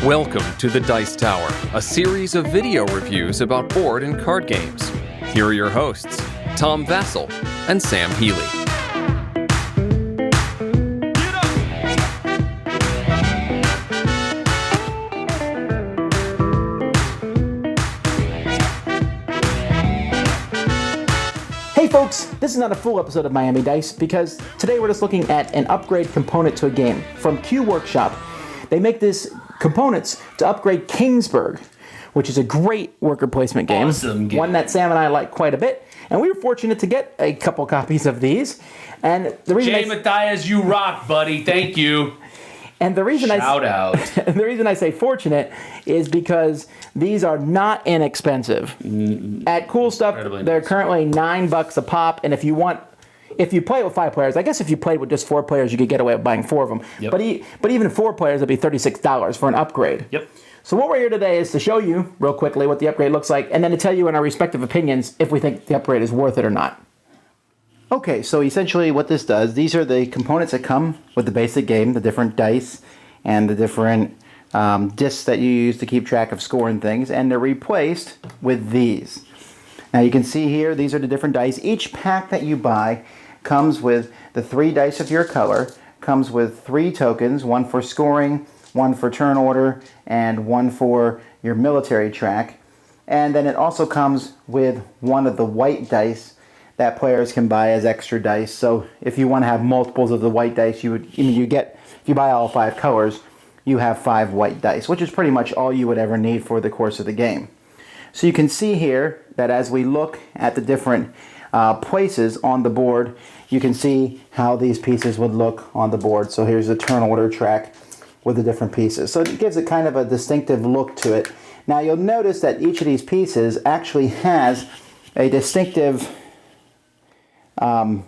Welcome to the Dice Tower, a series of video reviews about board and card games. Here are your hosts, Tom Vassell and Sam Healy. Hey folks, this is not a full episode of Miami Dice because today we're just looking at an upgrade component to a game from Q Workshop. They make these components to upgrade Kingsburg, which is a great worker placement game. Awesome game. One that Sam and I like quite a bit. And we were fortunate to get a couple copies of these. And the reason Jay Matthias, you rock, buddy. Thank you. And the reason Shout out. And the reason I say fortunate is because these are not inexpensive. At Cool Stuff, they're currently $9 a pop, and if you play with 5 players, I guess if you played with just 4 players, you could get away with buying 4 of them. Yep. But even 4 players, it'd be $36 for an upgrade. Yep. So what we're here today is to show you real quickly what the upgrade looks like, and then to tell you in our respective opinions if we think the upgrade is worth it or not. Okay, so essentially what this does, these are the components that come with the basic game, the different dice and the different discs that you use to keep track of scoring things, and they're replaced with these. Now you can see here, these are the different dice. Each pack that you buy comes with the 3 dice of your color, comes with 3 tokens, 1 for scoring, 1 for turn order, and 1 for your military track. And then it also comes with 1 of the white dice that players can buy as extra dice. So if you want to have multiples of the white dice, if you buy all 5 colors, you have 5 white dice, which is pretty much all you would ever need for the course of the game. So you can see here that as we look at the different places on the board, you can see how these pieces would look on the board. So here's the turn order track with the different pieces. So it gives it kind of a distinctive look to it. Now you'll notice that each of these pieces actually has a distinctive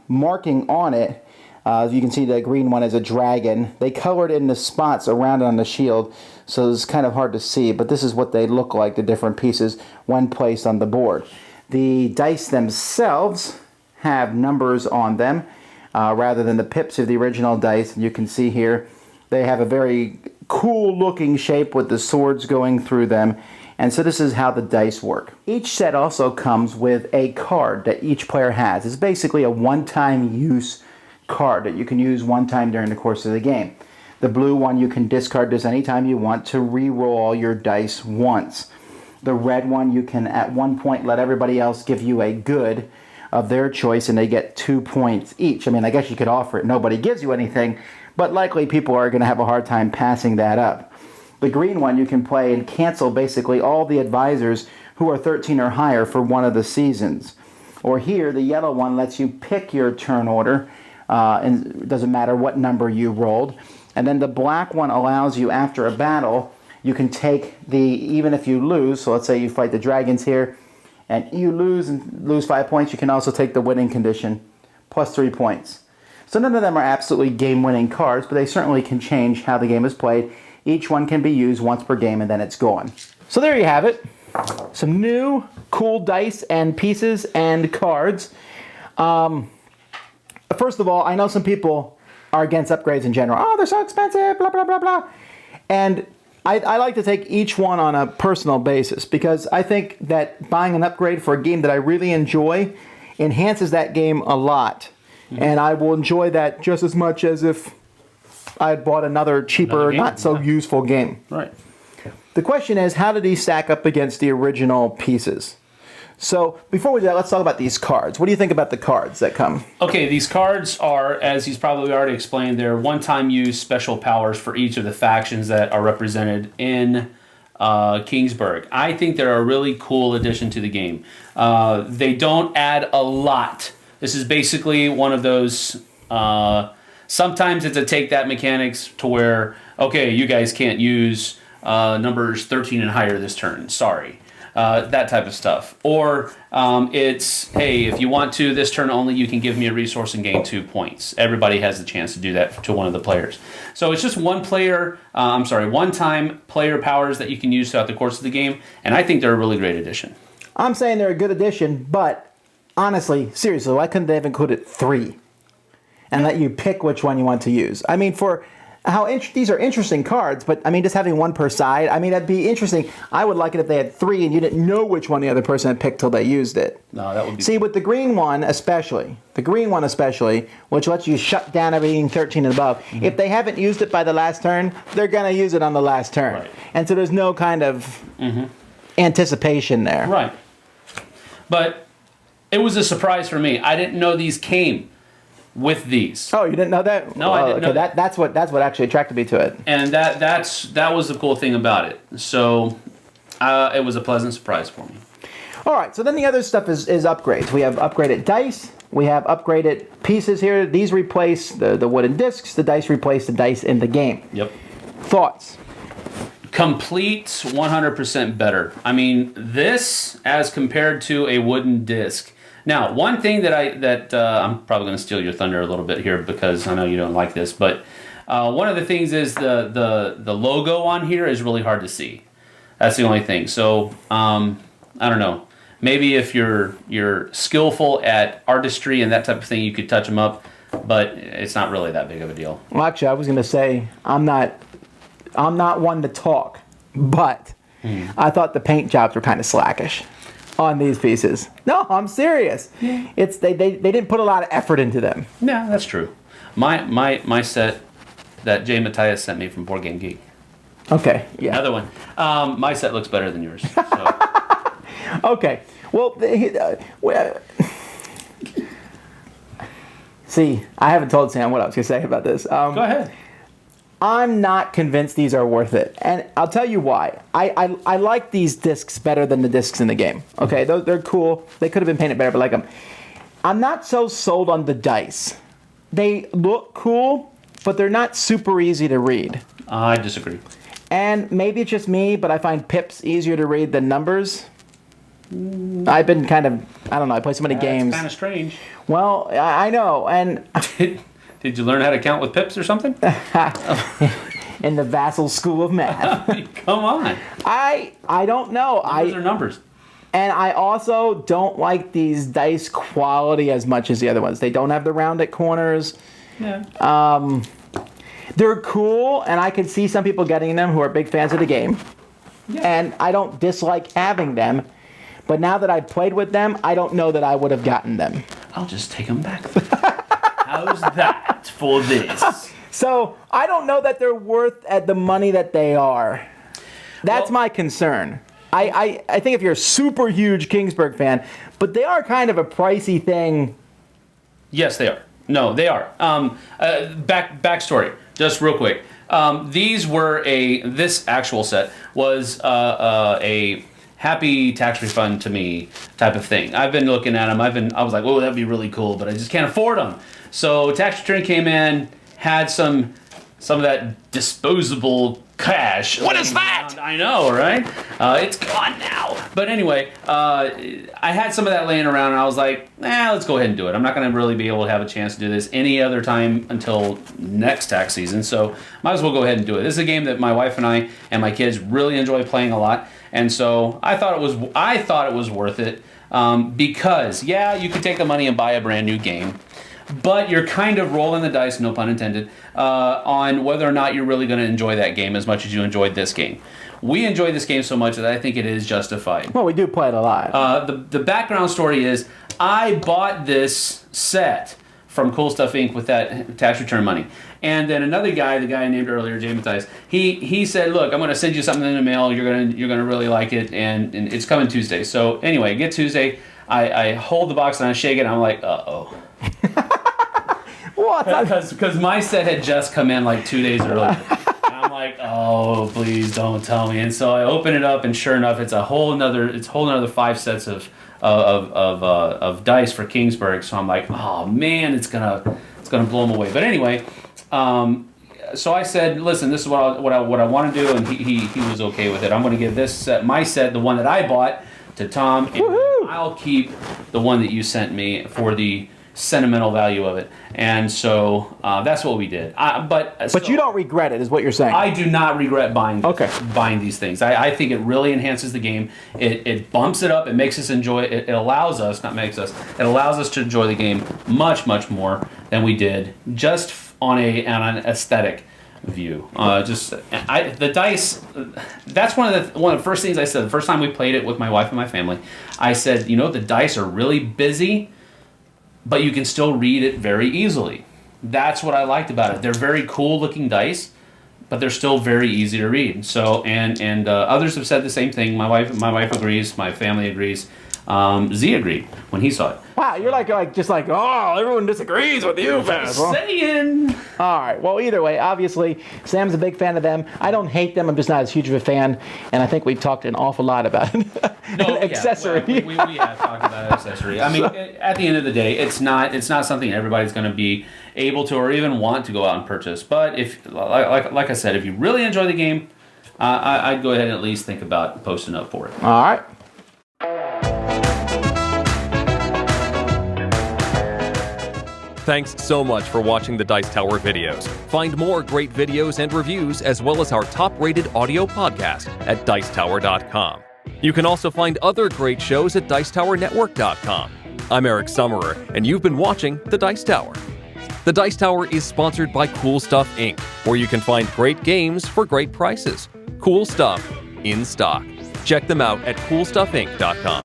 marking on it. You can see the green one is a dragon. They colored in the spots around it on the shield, so it's kind of hard to see, but this is what they look like, the different pieces, when placed on the board. The dice themselves have numbers on them, rather than the pips of the original dice. And you can see here, they have a very cool looking shape with the swords going through them. And so this is how the dice work. Each set also comes with a card that each player has. It's basically a one-time use card that you can use one time during the course of the game. The blue one, you can discard this anytime you want to re-roll all your dice once. The red one, you can at one point let everybody else give you a good of their choice and they get 2 points each. I mean, I guess you could offer it. Nobody gives you anything, but likely people are going to have a hard time passing that up. The green one, you can play and cancel basically all the advisors who are 13 or higher for one of the seasons. Or here, the yellow one lets you pick your turn order, and it doesn't matter what number you rolled. And then the black one allows you, after a battle, you can take even if you lose, so let's say you fight the dragons here, and you lose 5 points, you can also take the winning condition, plus 3 points. So none of them are absolutely game-winning cards, but they certainly can change how the game is played. Each one can be used once per game, and then it's gone. So there you have it. Some new, cool dice and pieces and cards. First of all, I know some people are against upgrades in general. Oh, they're so expensive, blah, blah, blah, blah. And I like to take each one on a personal basis because I think that buying an upgrade for a game that I really enjoy enhances that game a lot. Mm-hmm. And I will enjoy that just as much as if I had bought another cheaper, not so useful game. Right. The question is, how do these stack up against the original pieces? So before we do that, let's talk about these cards. What do you think about the cards that come? Okay, these cards are, as he's probably already explained, they're one-time use special powers for each of the factions that are represented in Kingsburg. I think they're a really cool addition to the game. They don't add a lot. This is basically one of those... sometimes it's a take that mechanics to where, okay, you guys can't use numbers 13 and higher this turn. Sorry. That type of stuff. Or it's, hey, if you want to, this turn only, you can give me a resource and gain 2 points. Everybody has the chance to do that to one of the players. So it's just one-time player powers that you can use throughout the course of the game, and I think they're a really great addition. I'm saying they're a good addition, but honestly, seriously, why couldn't they have included 3? And let you pick which one you want to use? I mean, for these are interesting cards, but I mean, just having one per side, I mean, that'd be interesting. I would like it if they had 3 and you didn't know which one the other person had picked till they used it. No, that would be... See, with the green one especially, which lets you shut down everything 13 and above, if they haven't used it by the last turn, they're going to use it on the last turn. Right. And so there's no kind of anticipation there. Right. But it was a surprise for me. I didn't know these came with these. Oh, you didn't know that? No, I didn't know that. That's what actually attracted me to it. And that was the cool thing about it. So it was a pleasant surprise for me. All right, so then the other stuff is upgrades. We have upgraded dice. We have upgraded pieces here. These replace the wooden discs. The dice replace the dice in the game. Yep. Thoughts? Complete 100% better. I mean, this as compared to a wooden disc. Now, one thing that I'm probably going to steal your thunder a little bit here because I know you don't like this, but one of the things is the logo on here is really hard to see. That's the only thing. So I don't know. Maybe if you're skillful at artistry and that type of thing, you could touch them up, but it's not really that big of a deal. Well, actually, I was going to say I'm not one to talk, but I thought the paint jobs were kind of slackish on these pieces. No, I'm serious. Yeah. It's they didn't put a lot of effort into them. Yeah, that's true. My set that Jay Matthias sent me from Board Game Geek. Okay, yeah. Another one. My set looks better than yours. So. Okay. Well, see, I haven't told Sam what I was going to say about this. Go ahead. I'm not convinced these are worth it, and I'll tell you why. I like these discs better than the discs in the game. Okay, they're cool. They could have been painted better, but I like them. I'm not so sold on the dice. They look cool, but they're not super easy to read. I disagree. And maybe it's just me, but I find pips easier to read than numbers. I've been kind of, I don't know, I play so many games. It's kind of strange. Well, I know, and... Did you learn how to count with pips or something? In the Vassal School of Math. Come on. I don't know. Numbers are numbers. And I also don't like these dice quality as much as the other ones. They don't have the rounded corners. Yeah. They're cool, and I can see some people getting them who are big fans of the game. Yeah. And I don't dislike having them. But now that I've played with them, I don't know that I would have gotten them. I'll just take them back. How's that for this? So I don't know that they're worth at the money that they are. That's my concern. I think if you're a super huge Kingsburg fan, but they are kind of a pricey thing. Yes, they are. No, they are. Backstory, just real quick. This actual set was a happy tax refund to me type of thing. I've been looking at them. I was like, oh, that'd be really cool, but I just can't afford them. So tax return came in, had some of that disposable cash. What is that? I know, right? It's gone now. But anyway, I had some of that laying around, and I was like, let's go ahead and do it. I'm not going to really be able to have a chance to do this any other time until next tax season, so might as well go ahead and do it. This is a game that my wife and I and my kids really enjoy playing a lot, and so I thought it was worth it because, yeah, you could take the money and buy a brand new game, but you're kind of rolling the dice, no pun intended, on whether or not you're really going to enjoy that game as much as you enjoyed this game. We enjoyed this game so much that I think it is justified. Well, we do play it a lot. The background story is I bought this set from Cool Stuff Inc. with that tax return money. And then another guy, the guy I named earlier, Jay Matthias, he said, look, I'm going to send you something in the mail. You're gonna really like it, and it's coming Tuesday. So anyway, get Tuesday. I hold the box and I shake it, and I'm like, uh-oh. What? Because my set had just come in like 2 days earlier. And I'm like, oh, please don't tell me. And so I open it up, and sure enough, it's a whole another 5 sets of dice for Kingsburg. So I'm like, oh man, it's gonna blow them away. But anyway, so I said, listen, this is what I want to do, and he was okay with it. I'm going to give this set, my set, the one that I bought, to Tom, and I'll keep the one that you sent me for the sentimental value of it. And so that's what we did. But you don't regret it, is what you're saying. I do not regret buying these things. I think it really enhances the game. It bumps it up. It makes us enjoy it. It allows us to enjoy the game much, much more than we did just on an aesthetic view. The dice. That's one of the first things I said the first time we played it with my wife and my family. I said, the dice are really busy, but you can still read it very easily. That's what I liked about it. They're very cool looking dice, but they're still very easy to read. So and others have said the same thing. My wife agrees. My family agrees. Z agreed when he saw it. Wow, you're oh, everyone disagrees with you, Basil. Saying. All right. Well, either way, obviously, Sam's a big fan of them. I don't hate them. I'm just not as huge of a fan, and I think we've talked an awful lot about accessory. Yeah, we have talked about accessory. I mean, at the end of the day, it's not something everybody's going to be able to or even want to go out and purchase. But if, like I said, if you really enjoy the game, I'd go ahead and at least think about posting up for it. All right. Thanks so much for watching the Dice Tower videos. Find more great videos and reviews as well as our top-rated audio podcast at Dicetower.com. You can also find other great shows at Dicetowernetwork.com. I'm Eric Summerer, and you've been watching The Dice Tower. The Dice Tower is sponsored by Cool Stuff Inc., where you can find great games for great prices. Cool stuff in stock. Check them out at CoolStuffInc.com.